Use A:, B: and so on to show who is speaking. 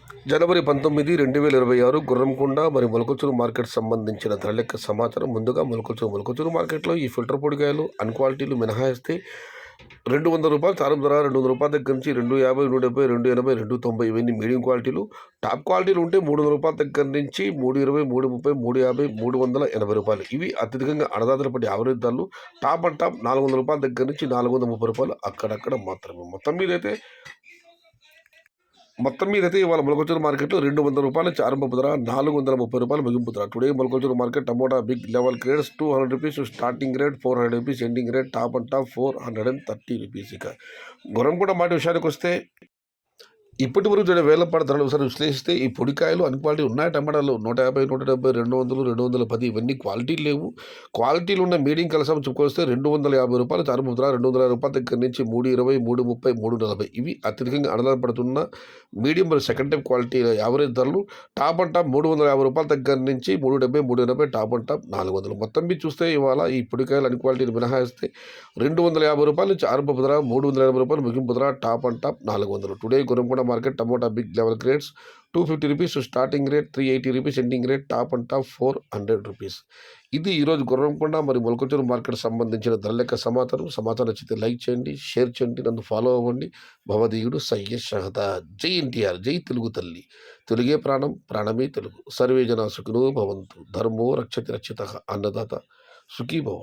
A: జనవరి 19, 2026 గుర్రంకొండ మరియు మొలకచూరు మార్కెట్ సంబంధించిన ధర లెక్క సమాచారం. ముందుగా మొలకచూరు మార్కెట్లో ఈ ఫిల్టర్ పొడికాయలు అన్ క్వాలిటీలు మినహాయిస్తే రూ. 200 తారం ధర, రూ. 200 దగ్గర నుంచి 250, 170, 280, 290 ఇవన్నీ మీడియం క్వాలిటీలు. టాప్ క్వాలిటీలు ఉంటే రూ. 300 దగ్గర నుంచి 320, 330, 350, రూ. 380 ఇవి అత్యధికంగా అన్నదాతలపటి యావరేజ్ ధరలు. టాప్ అండ్ టాప్ రూ. 400 దగ్గర నుంచి రూ. 430 అక్కడక్కడ మాత్రమే. మొత్తం మీద అయితే ఇవాళ మొలకచూరు మార్కెట్లో రూ. 200 నుంచి ఆరంభపు ధర, రూ. 430 ముగింపు ధర. Today Molakachuru market tomato big level grades రూ. 200 స్టార్టింగ్ రేట్, రూ. 400 ending rate, top and top రూ. 430. ఇక గుర్రంకొండ మాట విషయానికి వస్తే ఇప్పటి వరకు జరిగిన వేలంపాట ధరలు ఒకసారి విశ్లేషిస్తే ఈ పొడికాయలు అన్ని క్వాలిటీ ఉన్నాయి. టమాటాలు 150, 170, 200, 210 ఇవన్నీ క్వాలిటీలు లేవు. క్వాలిటీలు ఉన్న మీడియం కలసం చెప్పుకొస్తే రూ. 250 ఆరంభ ధర, రూ. 200 దగ్గర నుంచి 320, 330, 340 ఇవి అత్యధికంగా ఆధారపడుతున్న మీడియం మరియు సెకండ్ టైప్ క్వాలిటీ యావరేజ్ ధరలు. టాప్ అండ్ టాప్ రూ. 350 దగ్గర నుంచి 370, 380, టాప్ అండ్ టాప్ 400. మొత్తం మీద చూస్తే ఇవాళ ఈ పొడికాయలు అన్ని క్వాలిటీలు మినహాయిస్తే రూ. 250 నుంచి ఆరంభపు ధర, రూ. 380 ముగింపు ధర, top and top 400. Today Gurramkonda market tomato big level grades రూ. 250 స్టార్టింగ్ రేట్, రూ. 380 ending rate, top and top రూ. 400. ఇది ఈరోజు గుర్రంకొండ మరియు మొలకచూరు మార్కెట్ సంబంధించిన ధర లెక్క సమాచారం నచ్చితే లైక్ చేయండి, షేర్ చేయండి, నన్ను ఫాలో అవ్వండి. భవదీయుడు సయ్యద్ షహదా. జై ఎన్టీఆర్, జై తెలుగు తల్లి. తెలుగే ప్రాణం, ప్రాణమే తెలుగు. సర్వే జనా సుఖినో భవంతు. ధర్మో రక్షతి రక్షితః. అన్నదాత సుఖీ భవ.